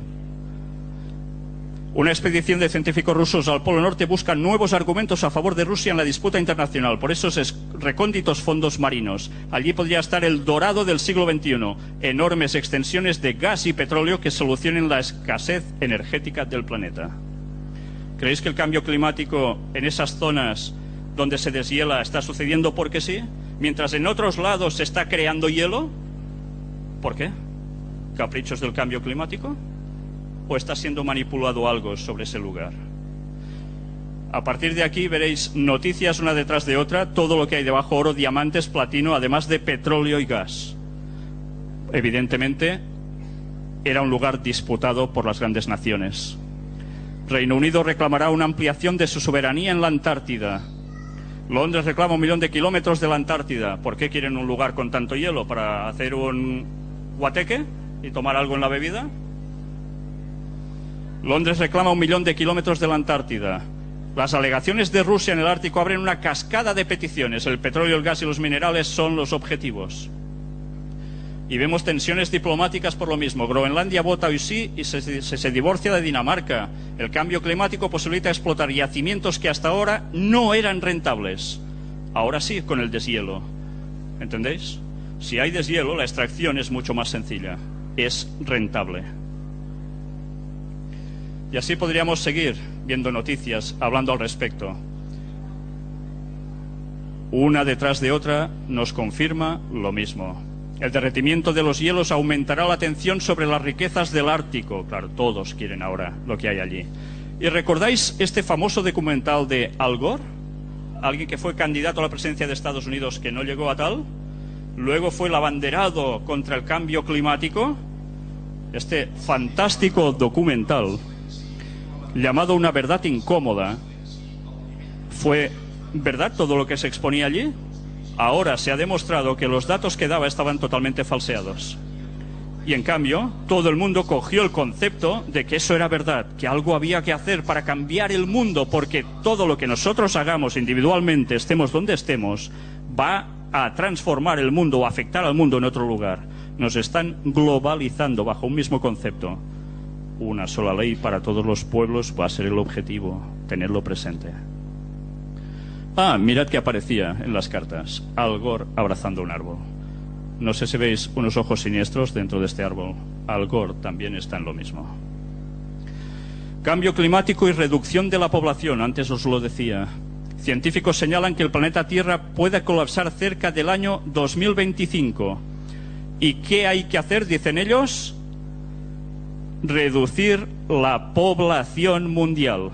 Una expedición de científicos rusos al Polo Norte busca nuevos argumentos a favor de Rusia en la disputa internacional por esos recónditos fondos marinos. Allí podría estar el dorado del siglo XXI, enormes extensiones de gas y petróleo que solucionen la escasez energética del planeta. ¿Creéis que el cambio climático en esas zonas donde se deshiela está sucediendo porque sí? Mientras en otros lados se está creando hielo. ¿Por qué? ¿Caprichos del cambio climático? ¿O está siendo manipulado algo sobre ese lugar? A partir de aquí veréis noticias una detrás de otra, todo lo que hay debajo: oro, diamantes, platino, además de petróleo y gas. Evidentemente, era un lugar disputado por las grandes naciones. Reino Unido reclamará una ampliación de su soberanía en la Antártida. Londres reclama 1 millón de kilómetros de la Antártida. ¿Por qué quieren un lugar con tanto hielo? ¿Para hacer un guateque y tomar algo en la bebida? Londres reclama 1 millón de kilómetros de la Antártida. Las alegaciones de Rusia en el Ártico abren una cascada de peticiones. El petróleo, el gas y los minerales son los objetivos. Y vemos tensiones diplomáticas por lo mismo. Groenlandia vota hoy sí y se divorcia de Dinamarca. El cambio climático posibilita explotar yacimientos que hasta ahora no eran rentables. Ahora sí, con el deshielo. ¿Entendéis? Si hay deshielo, la extracción es mucho más sencilla. Es rentable. Y así podríamos seguir viendo noticias, hablando al respecto. Una detrás de otra nos confirma lo mismo. El derretimiento de los hielos aumentará la tensión sobre las riquezas del Ártico. Claro, todos quieren ahora lo que hay allí. ¿Y recordáis este famoso documental de Al Gore? Alguien que fue candidato a la presidencia de Estados Unidos que no llegó a tal. luego fue el abanderado contra el cambio climático, este fantástico documental llamado Una verdad incómoda. ¿Fue verdad todo lo que se exponía allí? Ahora se ha demostrado que los datos que daba estaban totalmente falseados. Y en cambio, todo el mundo cogió el concepto de que eso era verdad, que algo había que hacer para cambiar el mundo, porque todo lo que nosotros hagamos individualmente, estemos donde estemos, va a transformar el mundo o afectar al mundo en otro lugar. Nos están globalizando bajo un mismo concepto. Una sola ley para todos los pueblos va a ser el objetivo, tenerlo presente. Mirad que aparecía en las cartas, Al Gore abrazando un árbol. No sé si veis unos ojos siniestros dentro de este árbol. Al Gore también está en lo mismo. Cambio climático y reducción de la población, antes os lo decía. Científicos señalan que el planeta Tierra puede colapsar cerca del año 2025. ¿Y qué hay que hacer, dicen ellos? Reducir la población mundial.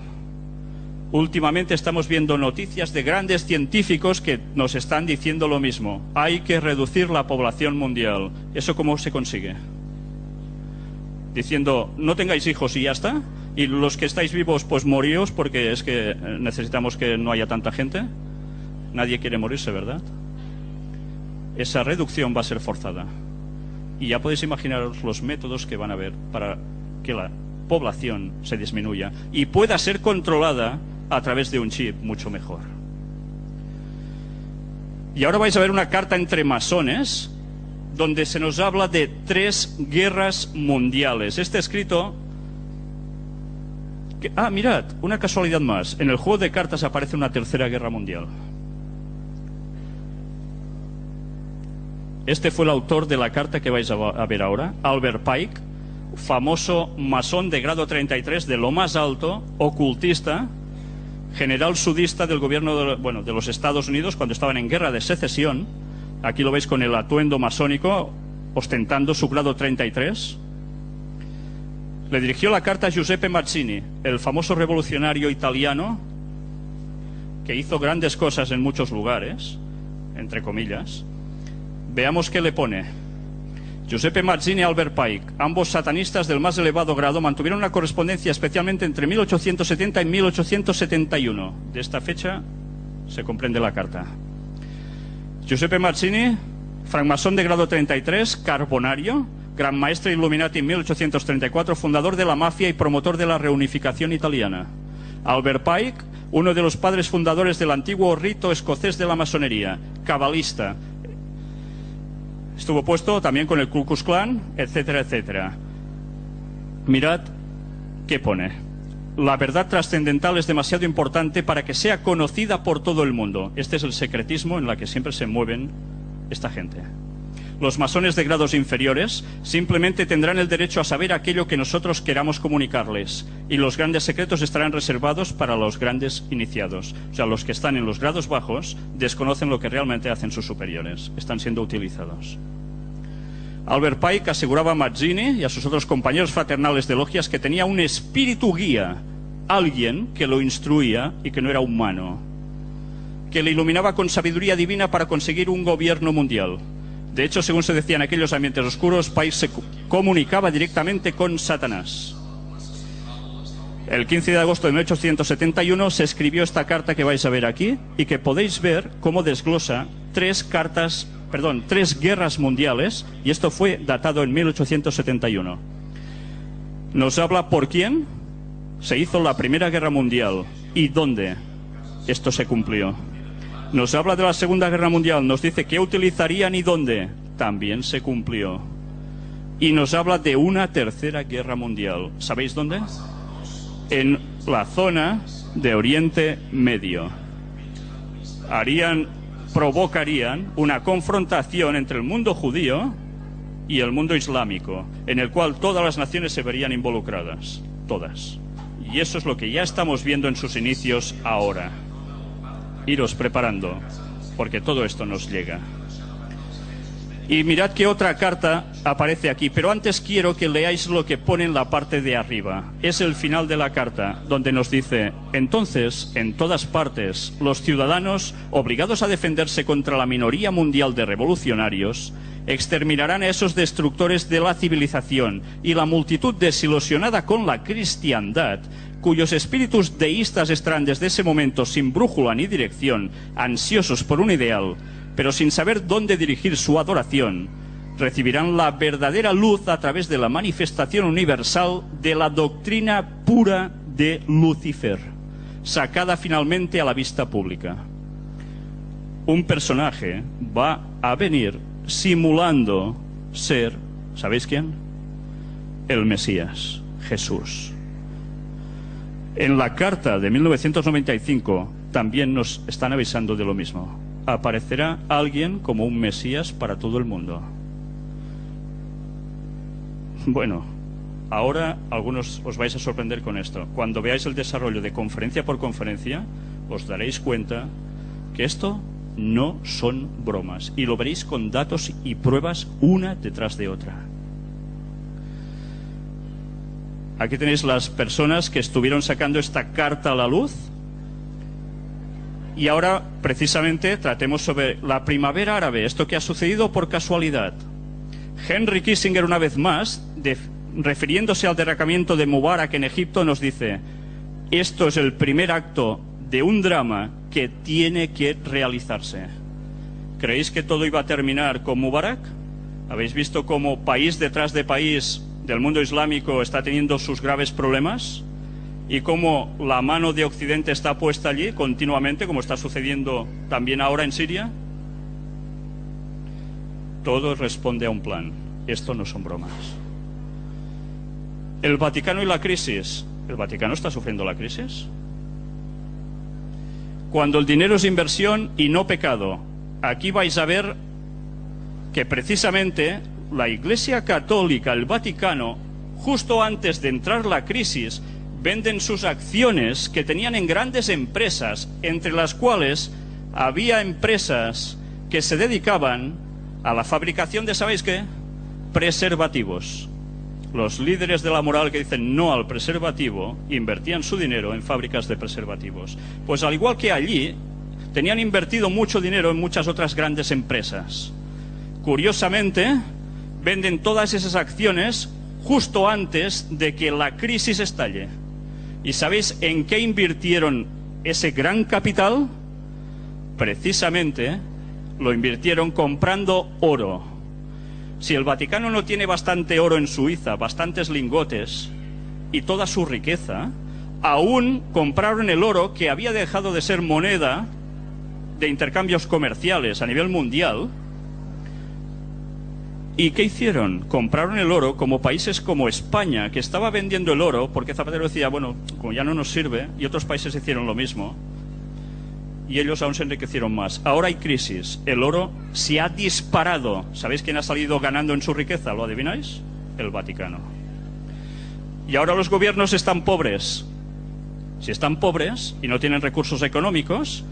Últimamente estamos viendo noticias de grandes científicos que nos están diciendo lo mismo. Hay que reducir la población mundial. ¿Eso cómo se consigue? Diciendo, no tengáis hijos y ya está. Y los que estáis vivos, pues moríos, porque es que necesitamos que no haya tanta gente. Nadie quiere morirse, ¿verdad? Esa reducción va a ser forzada. Y ya podéis imaginaros los métodos que van a haber para que la población se disminuya y pueda ser controlada a través de un chip mucho mejor. Y ahora vais a ver una carta entre masones donde se nos habla de 3 guerras mundiales. Este escrito... mirad, una casualidad más. En el juego de cartas aparece una 3ª guerra mundial. Este fue el autor de la carta que vais a ver ahora, Albert Pike, famoso masón de grado 33 de lo más alto, ocultista, general sudista del gobierno de los Estados Unidos cuando estaban en guerra de secesión. Aquí lo veis con el atuendo masónico, ostentando su grado 33. Le dirigió la carta a Giuseppe Mazzini, el famoso revolucionario italiano que hizo grandes cosas en muchos lugares, entre comillas. Veamos qué le pone. Giuseppe Mazzini y Albert Pike, ambos satanistas del más elevado grado, mantuvieron una correspondencia especialmente entre 1870 y 1871. De esta fecha se comprende la carta. Giuseppe Mazzini, francmasón de grado 33, carbonario, gran maestre Illuminati en 1834, fundador de la mafia y promotor de la reunificación italiana. Albert Pike, uno de los padres fundadores del antiguo rito escocés de la masonería, cabalista. Estuvo puesto también con el Ku Klux Klan, etcétera, etcétera. Mirad qué pone. La verdad trascendental es demasiado importante para que sea conocida por todo el mundo. Este es el secretismo en la que siempre se mueven esta gente. Los masones de grados inferiores simplemente tendrán el derecho a saber aquello que nosotros queramos comunicarles, y los grandes secretos estarán reservados para los grandes iniciados. O sea, los que están en los grados bajos desconocen lo que realmente hacen sus superiores. Están siendo utilizados. Albert Pike aseguraba a Mazzini y a sus otros compañeros fraternales de logias que tenía un espíritu guía, alguien que lo instruía y que no era humano, que le iluminaba con sabiduría divina para conseguir un gobierno mundial. De hecho, según se decía en aquellos ambientes oscuros, Pike se comunicaba directamente con Satanás. El 15 de agosto de 1871 se escribió esta carta que vais a ver aquí y que podéis ver cómo desglosa 3 guerras mundiales, y esto fue datado en 1871. Nos habla por quién se hizo la Primera Guerra Mundial y dónde esto se cumplió. Nos habla de la Segunda Guerra Mundial, nos dice qué utilizarían y dónde. También se cumplió. Y nos habla de una Tercera Guerra Mundial. ¿Sabéis dónde? En la zona de Oriente Medio. Provocarían una confrontación entre el mundo judío y el mundo islámico, en el cual todas las naciones se verían involucradas. Todas. Y eso es lo que ya estamos viendo en sus inicios ahora. Iros preparando, porque todo esto nos llega. Y mirad qué otra carta aparece aquí, pero antes quiero que leáis lo que pone en la parte de arriba. Es el final de la carta, donde nos dice: entonces, en todas partes, los ciudadanos, obligados a defenderse contra la minoría mundial de revolucionarios, exterminarán a esos destructores de la civilización y la multitud desilusionada con la cristiandad, cuyos espíritus deístas estarán desde ese momento sin brújula ni dirección, ansiosos por un ideal, pero sin saber dónde dirigir su adoración, recibirán la verdadera luz a través de la manifestación universal de la doctrina pura de Lucifer, sacada finalmente a la vista pública. Un personaje va a venir simulando ser, ¿sabéis quién? El Mesías, Jesús. En la carta de 1995 también nos están avisando de lo mismo. Aparecerá alguien como un Mesías para todo el mundo. Bueno, ahora algunos os vais a sorprender con esto. Cuando veáis el desarrollo de conferencia por conferencia, os daréis cuenta que esto no son bromas, y lo veréis con datos y pruebas una detrás de otra. Aquí tenéis las personas que estuvieron sacando esta carta a la luz. Y ahora, precisamente, tratemos sobre la primavera árabe, esto que ha sucedido por casualidad. Henry Kissinger, una vez más, refiriéndose al derrocamiento de Mubarak en Egipto, nos dice: esto es el primer acto de un drama que tiene que realizarse. ¿Creéis que todo iba a terminar con Mubarak? ¿Habéis visto cómo país detrás de país del mundo islámico está teniendo sus graves problemas? Y cómo la mano de Occidente está puesta allí continuamente, como está sucediendo también ahora en Siria. Todo responde a un plan. Esto no son bromas. El Vaticano y la crisis. ¿El Vaticano está sufriendo la crisis? Cuando el dinero es inversión y no pecado. Aquí vais a ver que precisamente la Iglesia Católica, el Vaticano, justo antes de entrar la crisis, venden sus acciones que tenían en grandes empresas, entre las cuales había empresas que se dedicaban a la fabricación de, ¿sabéis qué? Preservativos. Los líderes de la moral que dicen no al preservativo invertían su dinero en fábricas de preservativos. Pues al igual que allí, tenían invertido mucho dinero en muchas otras grandes empresas. Curiosamente, venden todas esas acciones justo antes de que la crisis estalle. ¿Y sabéis en qué invirtieron ese gran capital? Precisamente lo invirtieron comprando oro. Si el Vaticano no tiene bastante oro en Suiza, bastantes lingotes y toda su riqueza, aún compraron el oro que había dejado de ser moneda de intercambios comerciales a nivel mundial. ¿Y qué hicieron? Compraron el oro como países como España, que estaba vendiendo el oro porque Zapatero decía, bueno, como ya no nos sirve, y otros países hicieron lo mismo, y ellos aún se enriquecieron más. Ahora hay crisis, el oro se ha disparado. ¿Sabéis quién ha salido ganando en su riqueza? ¿Lo adivináis? El Vaticano. Y ahora los gobiernos están pobres. Si están pobres y no tienen recursos económicos,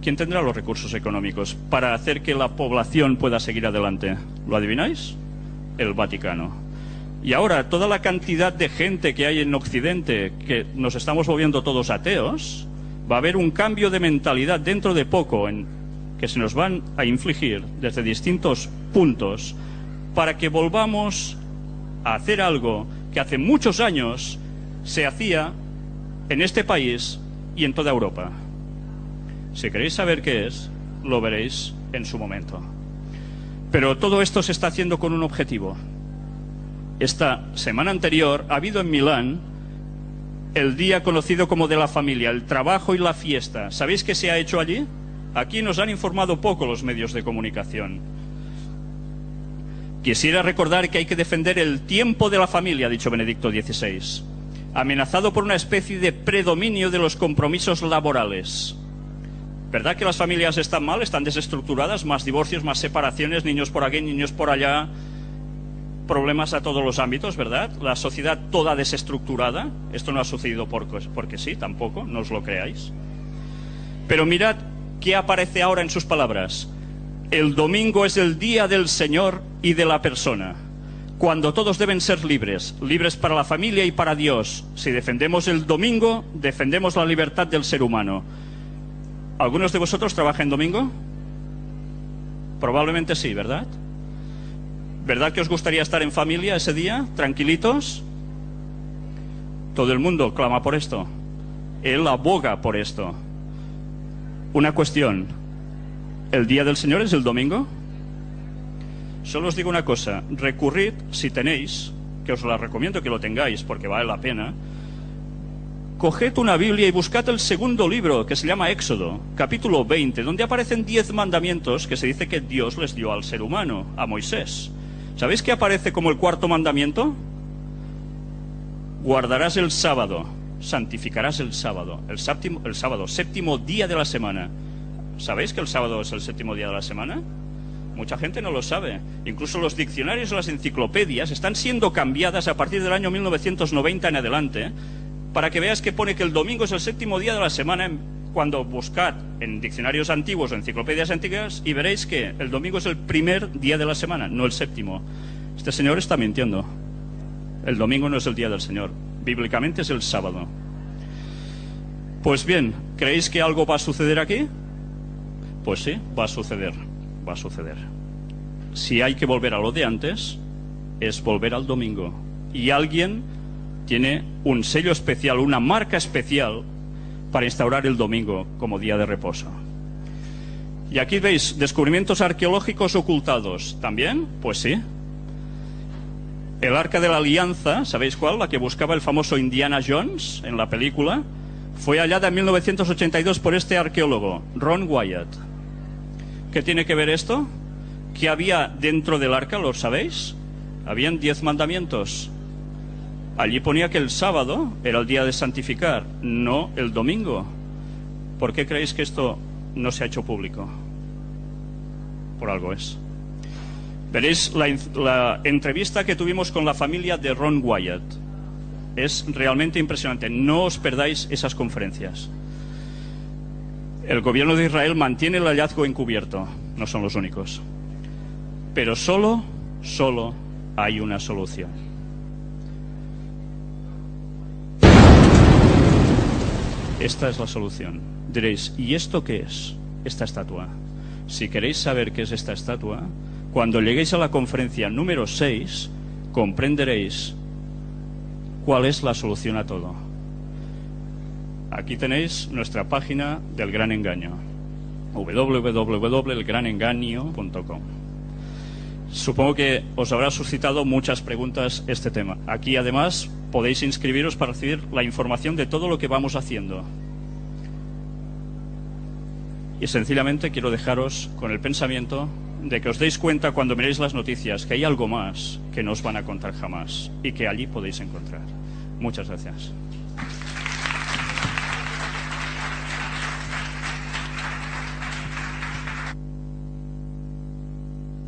¿quién tendrá los recursos económicos para hacer que la población pueda seguir adelante? ¿Lo adivináis? El Vaticano. Y ahora, toda la cantidad de gente que hay en Occidente, que nos estamos volviendo todos ateos, va a haber un cambio de mentalidad dentro de poco que se nos van a infligir desde distintos puntos para que volvamos a hacer algo que hace muchos años se hacía en este país y en toda Europa. Si queréis saber qué es, lo veréis en su momento. Pero todo esto se está haciendo con un objetivo. Esta semana anterior ha habido en Milán el día conocido como de la familia, el trabajo y la fiesta. ¿Sabéis qué se ha hecho allí? Aquí nos han informado poco los medios de comunicación. Quisiera recordar que hay que defender el tiempo de la familia, ha dicho Benedicto XVI, amenazado por una especie de predominio de los compromisos laborales. ¿Verdad que las familias están mal, están desestructuradas? Más divorcios, más separaciones, niños por aquí, niños por allá, problemas a todos los ámbitos, ¿verdad? La sociedad toda desestructurada. Esto no ha sucedido porque sí, tampoco, no os lo creáis. Pero mirad qué aparece ahora en sus palabras. El domingo es el día del Señor y de la persona, cuando todos deben ser libres, libres para la familia y para Dios. Si defendemos el domingo, defendemos la libertad del ser humano. ¿Algunos de vosotros trabajan domingo? Probablemente sí, ¿verdad? ¿Verdad que os gustaría estar en familia ese día, tranquilitos? Todo el mundo clama por esto. Él aboga por esto. Una cuestión. ¿El día del Señor es el domingo? Solo os digo una cosa. Recurrid, si tenéis, que os la recomiendo que lo tengáis porque vale la pena, coged una Biblia y buscad el segundo libro, que se llama Éxodo, capítulo 20, donde aparecen 10 mandamientos que se dice que Dios les dio al ser humano, a Moisés. ¿Sabéis qué aparece como el cuarto mandamiento? Guardarás el sábado, santificarás el sábado, séptimo día de la semana. ¿Sabéis que el sábado es el séptimo día de la semana? Mucha gente no lo sabe. Incluso los diccionarios o las enciclopedias están siendo cambiadas a partir del año 1990 en adelante, para que veas que pone que el domingo es el séptimo día de la semana, cuando buscad en diccionarios antiguos o enciclopedias antiguas y veréis que el domingo es el primer día de la semana, no el séptimo. Este señor está mintiendo. El domingo no es el día del Señor. Bíblicamente es el sábado. Pues bien, ¿creéis que algo va a suceder aquí? Pues sí, va a suceder. Va a suceder. Si hay que volver a lo de antes, es volver al domingo. Y alguien tiene un sello especial, una marca especial para instaurar el domingo como día de reposo. Y aquí veis descubrimientos arqueológicos ocultados. ¿También? Pues sí. El Arca de la Alianza, ¿sabéis cuál? La que buscaba el famoso Indiana Jones en la película, fue hallada en 1982 por este arqueólogo, Ron Wyatt. ¿Qué tiene que ver esto? ¿Qué había dentro del arca? ¿Lo sabéis? Habían 10 mandamientos. Allí ponía que el sábado era el día de santificar, no el domingo. ¿Por qué creéis que esto no se ha hecho público? Por algo es. Veréis la entrevista que tuvimos con la familia de Ron Wyatt. Es realmente impresionante. No os perdáis esas conferencias. El gobierno de Israel mantiene el hallazgo encubierto. No son los únicos. Pero solo hay una solución. Esta es la solución. Diréis, ¿y esto qué es? Esta estatua. Si queréis saber qué es esta estatua, cuando lleguéis a la conferencia número 6, comprenderéis cuál es la solución a todo. Aquí tenéis nuestra página del Gran Engaño, www.elgranengaño.com. Supongo que os habrá suscitado muchas preguntas este tema. Aquí además podéis inscribiros para recibir la información de todo lo que vamos haciendo. Y sencillamente quiero dejaros con el pensamiento de que os deis cuenta cuando miréis las noticias que hay algo más que no os van a contar jamás y que allí podéis encontrar. Muchas gracias.